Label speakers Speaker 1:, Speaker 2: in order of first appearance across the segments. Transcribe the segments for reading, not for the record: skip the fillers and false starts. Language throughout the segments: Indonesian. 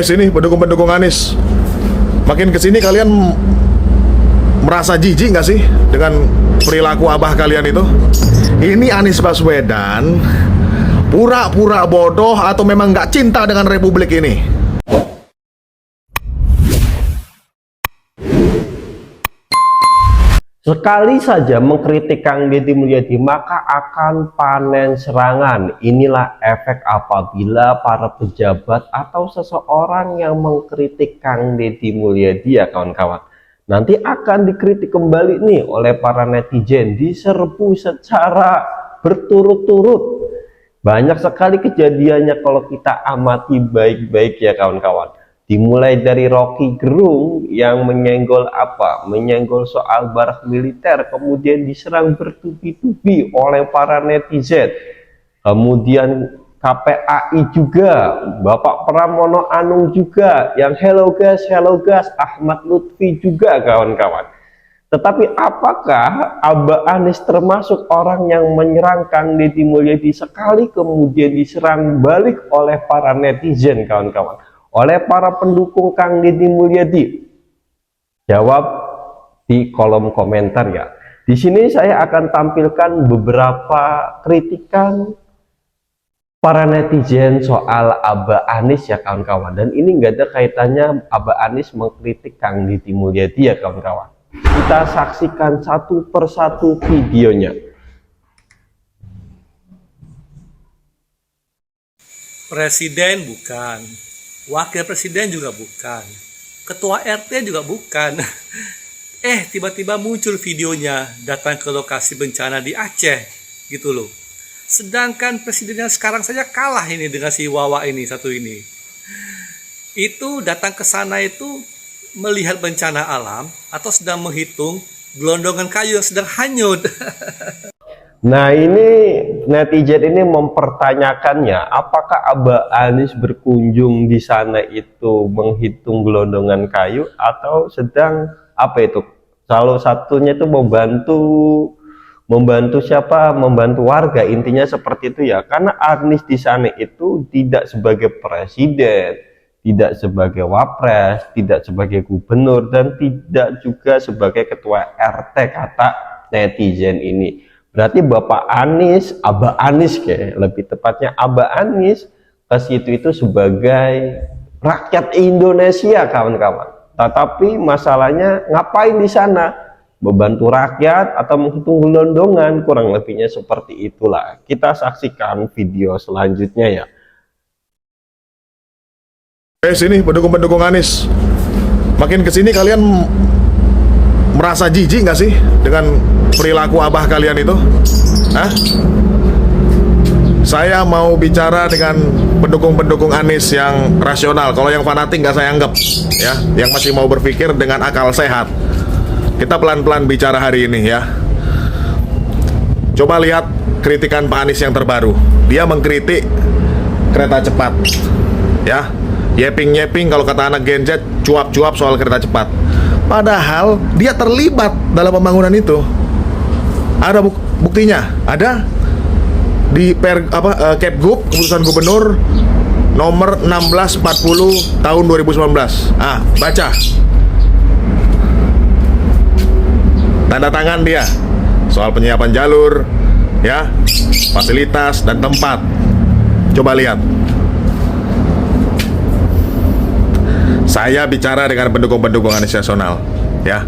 Speaker 1: Sini pendukung-pendukung Anies, makin kesini kalian merasa jijik nggak sih dengan perilaku abah kalian itu? Ini Anies Baswedan pura-pura bodoh atau memang nggak cinta dengan republik ini?
Speaker 2: Sekali saja mengkritik Kang Deddy Mulyadi, maka akan panen serangan. Inilah efek apabila para pejabat atau seseorang yang mengkritik Kang Deddy Mulyadi, ya kawan-kawan. Nanti akan dikritik kembali nih oleh para netizen, diserbu secara berturut-turut. Banyak sekali kejadiannya kalau kita amati baik-baik ya kawan-kawan. Dimulai dari Rocky Gerung yang menyenggol menyenggol soal barang militer, kemudian diserang bertubi-tubi oleh para netizen. Kemudian KPAI juga, Bapak Pramono Anung juga, yang hello gas, Ahmad Lutfi juga kawan-kawan. Tetapi apakah Abah Anies termasuk orang yang menyerang Kang Deddy Mulyadi sekali kemudian diserang balik oleh para netizen kawan-kawan? Oleh para pendukung Kang Deddy Mulyadi? Jawab di kolom komentar ya. Di sini saya akan tampilkan beberapa kritikan para netizen soal Abah Anies ya kawan-kawan. Dan ini nggak ada kaitannya Abah Anies mengkritik Kang Deddy Mulyadi ya kawan-kawan. Kita saksikan satu persatu videonya.
Speaker 3: Presiden bukan, wakil presiden juga bukan, ketua RT juga bukan. Tiba-tiba muncul videonya datang ke lokasi bencana di Aceh gitu loh. Sedangkan presiden yang sekarang saja kalah ini dengan si Wawa ini satu ini. Itu datang ke sana itu melihat bencana alam atau sedang menghitung gelondongan kayu yang sedang hanyut.
Speaker 2: Nah, ini netizen ini mempertanyakannya, apakah Abah Anies berkunjung di sana itu menghitung gelondongan kayu atau sedang salah satunya itu membantu siapa? Membantu warga, intinya seperti itu ya. Karena Anies di sana itu tidak sebagai presiden, tidak sebagai wapres, tidak sebagai gubernur, dan tidak juga sebagai ketua RT, kata netizen ini. Berarti Bapak Anies, Abah Anies lebih tepatnya Abah Anies ke situ itu sebagai rakyat Indonesia kawan-kawan. Tetapi masalahnya ngapain di sana? Membantu rakyat atau menghitung gelondongan? Kurang lebihnya seperti itulah. Kita saksikan video selanjutnya ya.
Speaker 1: Sini pendukung-pendukung Anies, makin kesini kalian merasa jijik nggak sih dengan perilaku abah kalian itu? Hah? Saya mau bicara dengan pendukung-pendukung Anies yang rasional. Kalau yang fanatik nggak saya anggap ya, yang masih mau berpikir dengan akal sehat. Kita pelan-pelan bicara hari ini ya. Coba lihat kritikan Pak Anies yang terbaru. Dia mengkritik kereta cepat ya, yeping-yeping kalau kata anak Gen Z, cuap-cuap soal kereta cepat. Padahal dia terlibat dalam pembangunan itu. Ada buktinya, ada di Kepgub, keputusan gubernur nomor 1640 tahun 2019. Baca. Tanda tangan dia soal penyiapan jalur, ya, fasilitas dan tempat. Coba lihat. Saya bicara dengan pendukung-pendukung Anies nasional, ya.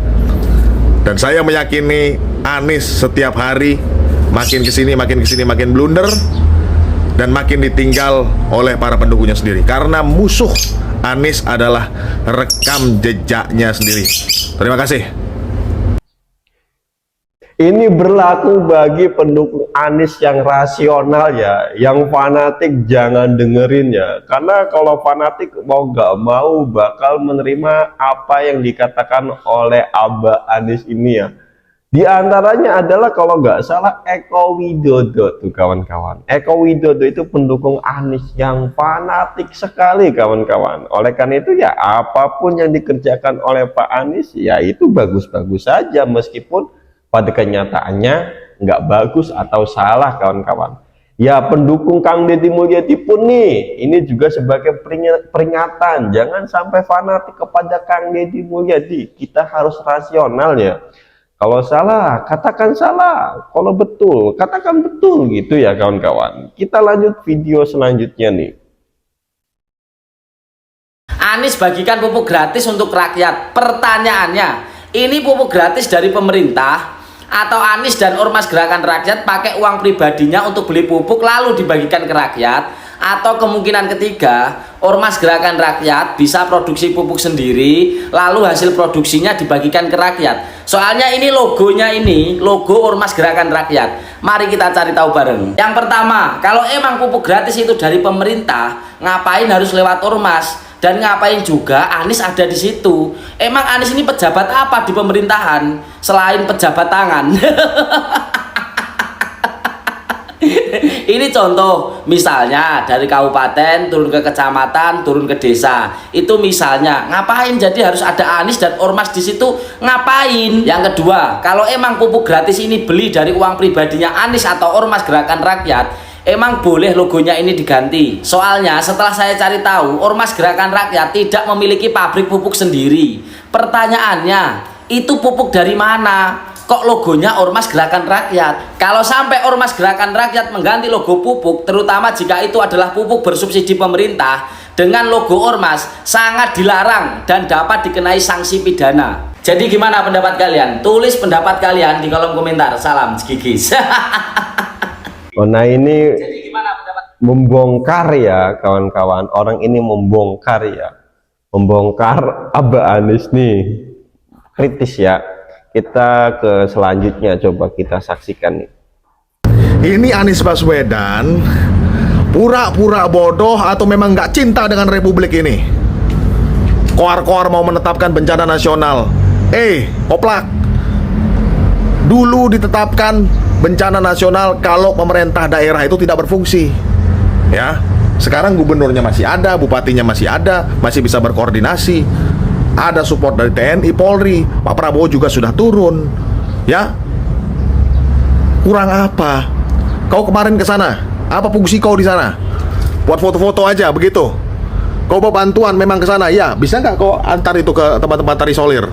Speaker 1: Dan saya meyakini Anies setiap hari makin kesini makin blunder dan makin ditinggal oleh para pendukungnya sendiri. Karena musuh Anies adalah rekam jejaknya sendiri. Terima kasih.
Speaker 2: Ini berlaku bagi pendukung Anies yang rasional ya, yang fanatik jangan dengerin ya. Karena kalau fanatik mau gak mau bakal menerima apa yang dikatakan oleh Abah Anies ini ya. Di antaranya adalah kalau nggak salah Eko Widodo tuh kawan-kawan. Eko Widodo itu pendukung Anies yang fanatik sekali kawan-kawan. Oleh karena itu ya apapun yang dikerjakan oleh Pak Anies ya itu bagus-bagus saja meskipun pada kenyataannya nggak bagus atau salah kawan-kawan. Ya, pendukung Kang Deddy Mulyadi pun nih, ini juga sebagai peringatan, jangan sampai fanatik kepada Kang Deddy Mulyadi. Kita harus rasional ya. Kalau salah, katakan salah. Kalau betul, katakan betul gitu ya kawan-kawan. Kita lanjut video selanjutnya nih.
Speaker 4: Anies bagikan pupuk gratis untuk rakyat. Pertanyaannya, ini pupuk gratis dari pemerintah atau Anies dan Ormas Gerakan Rakyat pakai uang pribadinya untuk beli pupuk lalu dibagikan ke rakyat? Atau kemungkinan ketiga, Ormas Gerakan Rakyat bisa produksi pupuk sendiri lalu hasil produksinya dibagikan ke rakyat? Soalnya ini logonya, ini logo Ormas Gerakan Rakyat. Mari kita cari tahu bareng. Yang pertama, kalau emang pupuk gratis itu dari pemerintah, ngapain harus lewat ormas? Dan ngapain juga Anies ada di situ? Emang Anies ini pejabat apa di pemerintahan selain pejabat tangan? Ini contoh, misalnya dari kabupaten turun ke kecamatan, turun ke desa. Itu misalnya, ngapain jadi harus ada Anies dan ormas di situ? Ngapain? Yang kedua, kalau emang pupuk gratis ini beli dari uang pribadinya Anies atau Ormas Gerakan Rakyat, emang boleh logonya ini diganti? Soalnya setelah saya cari tahu, Ormas Gerakan Rakyat tidak memiliki pabrik pupuk sendiri. Pertanyaannya, itu pupuk dari mana? Kok logonya Ormas Gerakan Rakyat? Kalau sampai Ormas Gerakan Rakyat mengganti logo pupuk, terutama jika itu adalah pupuk bersubsidi pemerintah, dengan logo Ormas, sangat dilarang dan dapat dikenai sanksi pidana. Jadi gimana pendapat kalian? Tulis pendapat kalian di kolom komentar. Salam Gigis.
Speaker 2: Oh, nah ini membongkar ya kawan-kawan, orang ini membongkar ya, membongkar Abah Anies nih, kritis ya. Kita ke selanjutnya, coba kita saksikan nih.
Speaker 1: Ini Anies Baswedan pura-pura bodoh atau memang nggak cinta dengan republik ini. Koar-koar mau menetapkan bencana nasional. Oplak, dulu ditetapkan bencana nasional kalau pemerintah daerah itu tidak berfungsi. Ya, sekarang gubernurnya masih ada, bupatinya masih ada, masih bisa berkoordinasi. Ada support dari TNI, Polri, Pak Prabowo juga sudah turun. Ya, kurang apa? Kau kemarin ke sana, apa fungsi kau di sana? Buat foto-foto aja begitu. Kau bawa bantuan memang ke sana, ya? Bisa nggak kau antar itu ke tempat-tempat terisolir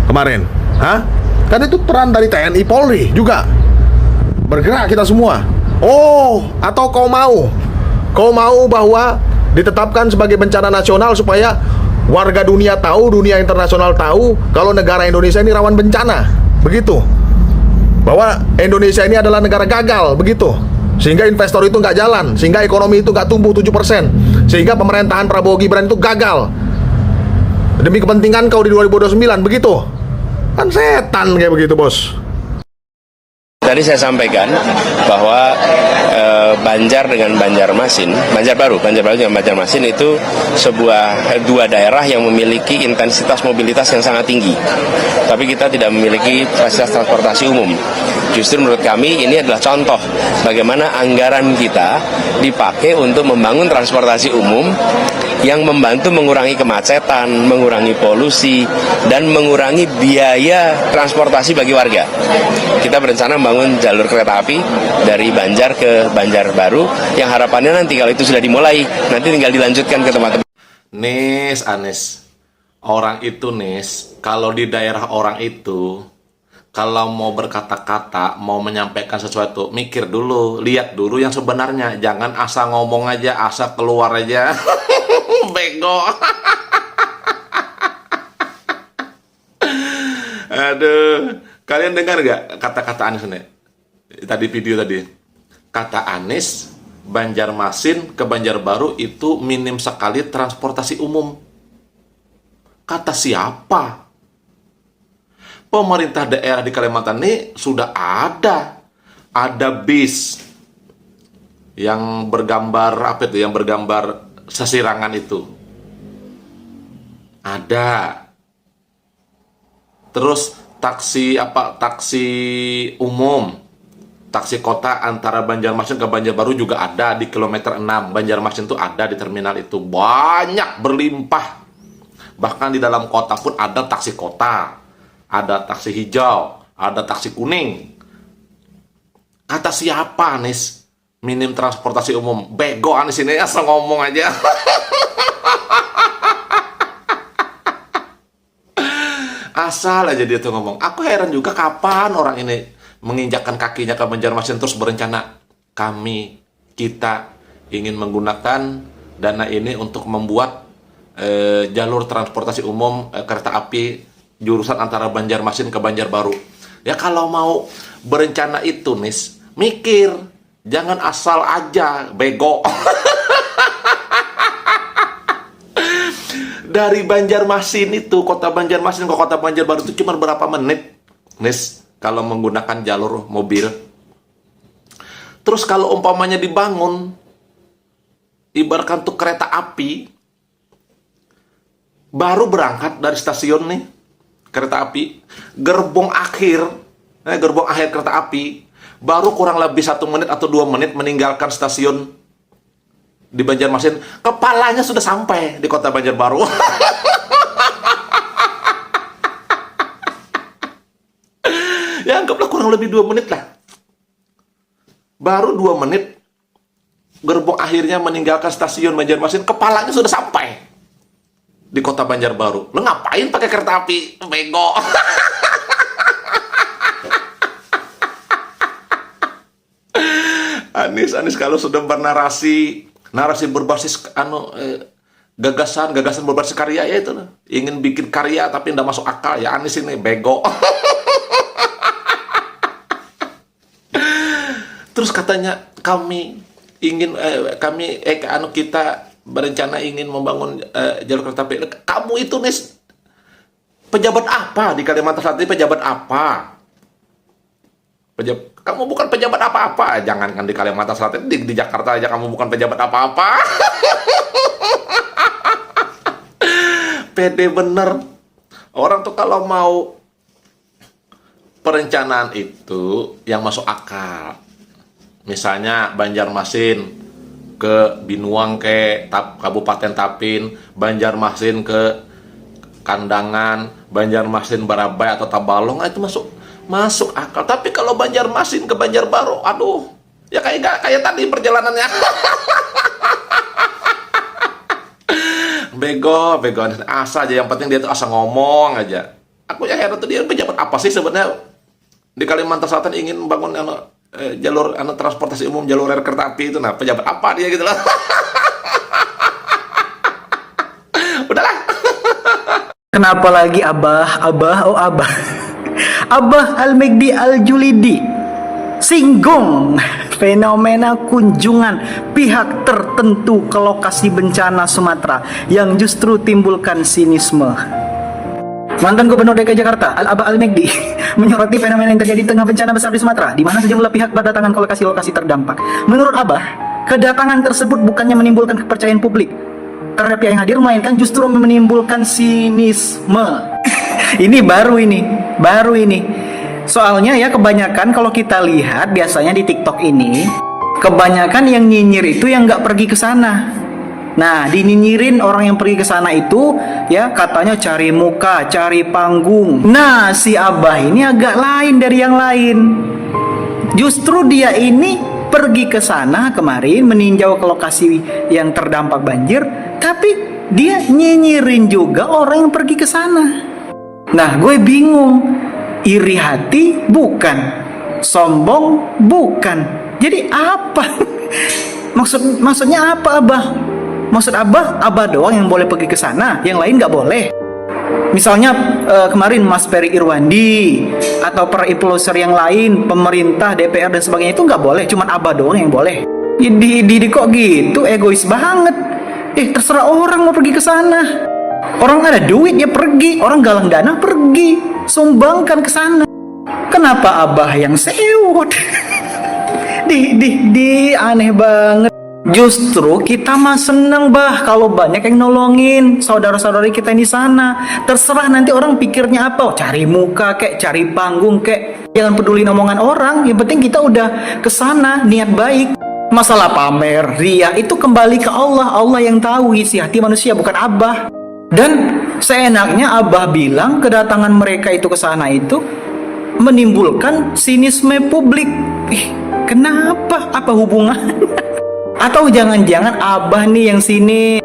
Speaker 1: kemarin? Hah? Kan itu peran dari TNI, Polri juga. Bergerak kita semua. Oh, atau kau mau bahwa ditetapkan sebagai bencana nasional supaya warga dunia tahu, dunia internasional tahu kalau negara Indonesia ini rawan bencana, begitu. Bahwa Indonesia ini adalah negara gagal, begitu. Sehingga investor itu nggak jalan, sehingga ekonomi itu nggak tumbuh 7%, sehingga pemerintahan Prabowo Gibran itu gagal demi kepentingan kau di 2029, begitu. Kan setan kayak begitu, bos.
Speaker 5: Tadi saya sampaikan bahwa Banjar dengan Banjarmasin, Banjar Baru dengan Banjarmasin itu dua daerah yang memiliki intensitas mobilitas yang sangat tinggi. Tapi kita tidak memiliki fasilitas transportasi umum. Justru menurut kami ini adalah contoh bagaimana anggaran kita dipakai untuk membangun transportasi umum yang membantu mengurangi kemacetan, mengurangi polusi, dan mengurangi biaya transportasi bagi warga. Kita berencana membangun jalur kereta api dari Banjar ke Banjarbaru yang harapannya nanti kalau itu sudah dimulai, nanti tinggal dilanjutkan ke tempat-tempat.
Speaker 1: Anies, orang itu kalau di daerah orang itu, kalau mau berkata-kata, mau menyampaikan sesuatu, mikir dulu, lihat dulu yang sebenarnya. Jangan asal ngomong aja, asal keluar aja. Bego. Aduh, kalian dengar gak kata-kata Anies nih? Tadi video tadi. Kata Anies, Banjarmasin ke Banjarbaru itu minim sekali transportasi umum. Kata siapa? Pemerintah daerah di Kalimantan ini sudah ada bis yang bergambar apa itu, yang bergambar sesirangan itu ada. Terus taksi umum, taksi kota antara Banjarmasin ke Banjarbaru juga ada di kilometer 6. Banjarmasin itu ada di terminal itu, banyak, berlimpah. Bahkan di dalam kota pun ada taksi kota, ada taksi hijau, ada taksi kuning. Kata siapa, Anies? minim transportasi umum. Bego Anies ini asal ngomong aja. Asal aja dia tuh ngomong. Aku heran juga kapan orang ini menginjakkan kakinya ke Banjarmasin terus berencana kita ingin menggunakan dana ini untuk membuat jalur transportasi umum kereta api jurusan antara Banjarmasin ke Banjarbaru. Ya kalau mau berencana itu, Nis, mikir. Jangan asal aja, bego. Dari Banjarmasin itu, kota Banjarmasin ke kota Banjarbaru itu cuma berapa menit, Nis, kalau menggunakan jalur mobil. Terus kalau umpamanya dibangun, ibaratkan tuh kereta api, baru berangkat dari stasiun nih, kereta api, gerbong akhir kereta api, baru kurang lebih 1 menit atau 2 menit meninggalkan stasiun di Banjarmasin, kepalanya sudah sampai di kota Banjarbaru. Ya anggaplah kurang lebih 2 menit lah. Baru 2 menit gerbong akhirnya meninggalkan stasiun Banjarmasin, kepalanya sudah sampai di kota Banjarbaru. Lo ngapain pakai kereta api, bego? Anies kalau sudah bernarasi berbasis gagasan berbasis karya, ya itu lah. Ingin bikin karya tapi nggak masuk akal, ya Anies ini bego. Terus katanya kita berencana ingin membangun jalur kereta api. Kamu itu, Nis, pejabat apa di Kalimantan Selatan? Pejabat apa? Kamu bukan pejabat apa-apa. Jangankan di Kalimantan Selatan, di Jakarta aja kamu bukan pejabat apa-apa. Pede bener. Orang tuh kalau mau perencanaan itu yang masuk akal. Misalnya Banjarmasin ke Binuang ke Kabupaten Tapin, Banjarmasin ke Kandangan, Banjarmasin Barabai atau Tabalong, itu masuk akal. Tapi kalau Banjarmasin ke Banjarbaru, aduh, ya kayak tadi perjalanannya. bego asal aja, yang penting dia tuh asal ngomong aja. Aku ya heran tuh, dia pejabat apa sih sebenarnya di Kalimantan Selatan ingin bangun jalur transportasi umum, jalur rel kereta api itu. Nah, pejabat apa dia gitu lah. Udahlah.
Speaker 6: Kenapa lagi Abah Al-Megdi Al-Julidi singgung fenomena kunjungan pihak tertentu ke lokasi bencana Sumatera yang justru timbulkan sinisme. Mantan Gubernur DKI Jakarta Al-Abah Al-Megdi menyoroti fenomena yang terjadi di tengah bencana besar di Sumatera, di mana sejumlah pihak berdatangan ke lokasi-lokasi terdampak. Menurut Abah, kedatangan tersebut bukannya menimbulkan kepercayaan publik terhadap pihak yang hadir, melainkan justru menimbulkan sinisme. Ini baru ini. Soalnya ya, kebanyakan kalau kita lihat biasanya di TikTok ini, kebanyakan yang nyinyir itu yang nggak pergi ke sana. Nah, dinyinyirin orang yang pergi ke sana itu ya katanya cari muka, cari panggung. Nah, si Abah ini agak lain dari yang lain. Justru dia ini pergi ke sana kemarin meninjau ke lokasi yang terdampak banjir, tapi dia nyinyirin juga orang yang pergi ke sana. Nah, gue bingung. Iri hati bukan, sombong bukan. Jadi apa? Maksudnya apa, Abah? Maksud Abah doang yang boleh pergi ke sana, yang lain nggak boleh. Misalnya kemarin Mas Ferry Irwandi atau para influencer yang lain, pemerintah, DPR dan sebagainya itu nggak boleh, cuman Abah doang yang boleh. Di kok gitu, egois banget. Terserah orang mau pergi ke sana. Orang ada duit ya pergi, orang galang dana pergi, sumbangkan ke sana. Kenapa Abah yang sewot? Aneh banget. Justru kita mah seneng kalau banyak yang nolongin saudara-saudari kita di sana. Terserah nanti orang pikirnya apa, cari muka kek, cari panggung kek. Jangan peduli omongan orang, yang penting kita udah kesana niat baik. Masalah pamer, ria itu kembali ke Allah. Allah yang tahu isi hati manusia, bukan Abah. Dan seenaknya Abah bilang kedatangan mereka itu ke sana itu menimbulkan sinisme publik. Kenapa? Apa hubungan? Atau jangan-jangan Abah nih yang sini,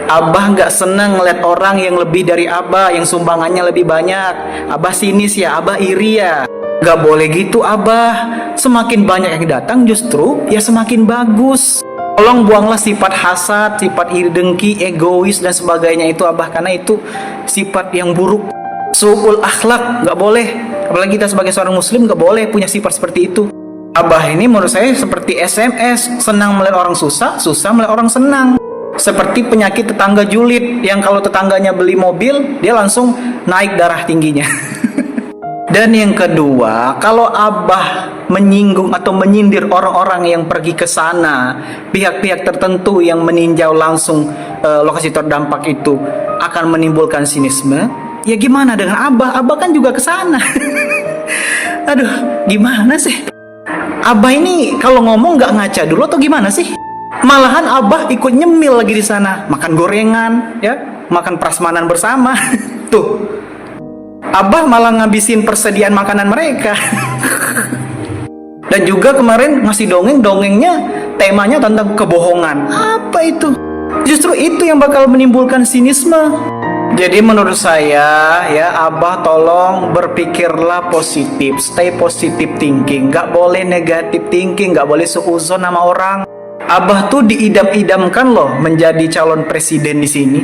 Speaker 6: Abah nggak senang ngeliat orang yang lebih dari Abah, yang sumbangannya lebih banyak. Abah sinis ya, Abah iri ya. Nggak boleh gitu Abah. Semakin banyak yang datang justru ya semakin bagus. Tolong buanglah sifat hasad, sifat iri dengki, egois dan sebagainya itu Abah, karena itu sifat yang buruk. Su'ul akhlak, nggak boleh. Apalagi kita sebagai seorang muslim nggak boleh punya sifat seperti itu. Abah ini menurut saya seperti SMS, senang melihat orang susah, susah melihat orang senang. Seperti penyakit tetangga julid, yang kalau tetangganya beli mobil, dia langsung naik darah tingginya. Dan yang kedua, kalau Abah menyinggung atau menyindir orang-orang yang pergi ke sana, pihak-pihak tertentu yang meninjau langsung lokasi terdampak itu akan menimbulkan sinisme, ya gimana dengan Abah? Abah kan juga ke sana. Aduh, gimana sih? Abah ini kalau ngomong nggak ngaca dulu atau gimana sih? Malahan Abah ikut nyemil lagi di sana, makan gorengan, ya, makan prasmanan bersama. Tuh, Abah malah ngabisin persediaan makanan mereka. Dan juga kemarin ngasih dongengnya temanya tentang kebohongan. Apa itu? Justru itu yang bakal menimbulkan sinisme. Jadi menurut saya ya Abah tolong berpikirlah positif, stay positive thinking, nggak boleh negatif thinking, nggak boleh seuzon sama orang. Abah tuh diidam-idamkan loh menjadi calon presiden di sini.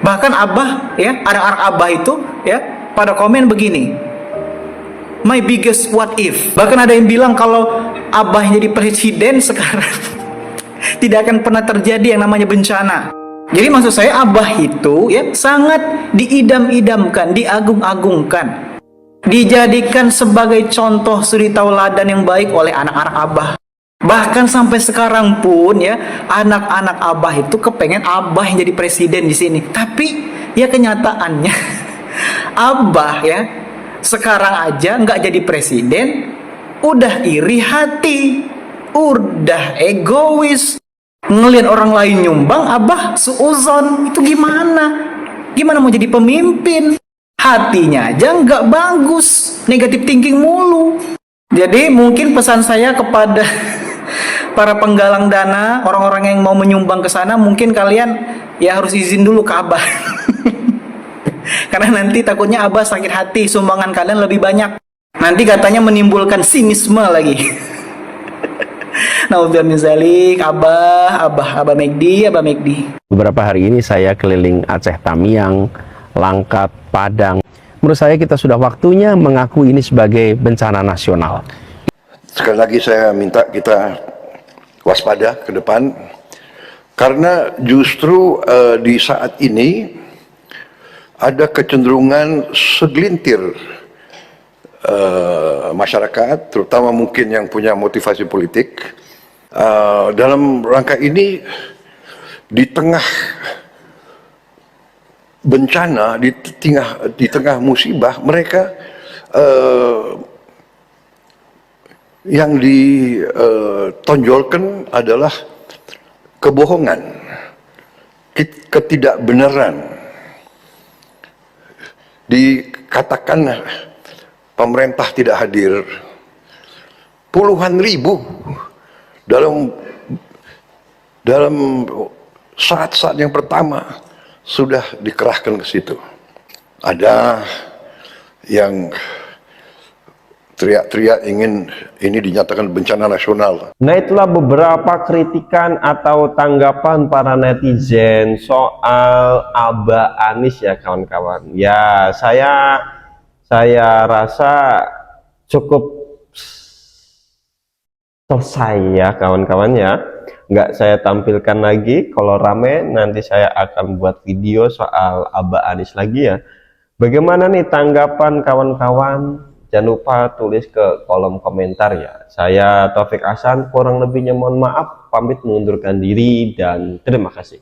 Speaker 6: Bahkan Abah ya, anak-anak Abah itu ya pada komen begini, my biggest what if. Bahkan ada yang bilang kalau Abah jadi presiden sekarang tidak akan pernah terjadi yang namanya bencana. Jadi maksud saya Abah itu ya sangat diidam-idamkan, diagung-agungkan, dijadikan sebagai contoh suri tauladan yang baik oleh anak-anak Abah. Bahkan sampai sekarang pun ya anak-anak Abah itu kepengen Abah yang jadi presiden di sini. Tapi ya kenyataannya Abah ya sekarang aja nggak jadi presiden, udah iri hati, udah egois. Ngelihat orang lain nyumbang, Abah suuzon. Itu gimana? Gimana mau jadi pemimpin? Hatinya aja nggak bagus, negatif thinking mulu. Jadi mungkin pesan saya kepada para penggalang dana, orang-orang yang mau menyumbang ke sana, mungkin kalian ya harus izin dulu ke Abah. Karena nanti takutnya Abah sakit hati, sumbangan kalian lebih banyak. Nanti katanya menimbulkan sinisme lagi. Naudzubillah min zalik, Abah Megdi.
Speaker 2: Beberapa hari ini saya keliling Aceh Tamiang, Langkat, Padang. Menurut saya kita sudah waktunya mengaku ini sebagai bencana nasional.
Speaker 7: Sekali lagi saya minta kita waspada ke depan, karena justru di saat ini ada kecenderungan segelintir masyarakat, terutama mungkin yang punya motivasi politik, dalam rangka ini di tengah bencana, di tengah musibah, mereka yang ditonjolkan adalah kebohongan, ketidakbenaran. Dikatakan pemerintah tidak hadir, puluhan ribu dalam saat-saat yang pertama sudah dikerahkan ke situ. Ada yang teriak-teriak ingin ini dinyatakan bencana nasional.
Speaker 2: Nah, itulah beberapa kritikan atau tanggapan para netizen soal Abah Anies ya kawan-kawan. Ya, saya rasa cukup selesai ya kawan-kawan ya. Nggak saya tampilkan lagi, kalau rame nanti saya akan buat video soal Abah Anies lagi ya. Bagaimana nih tanggapan kawan-kawan? Jangan lupa tulis ke kolom komentar ya. Saya Taufik Hasan, kurang lebihnya mohon maaf, pamit mengundurkan diri dan terima kasih.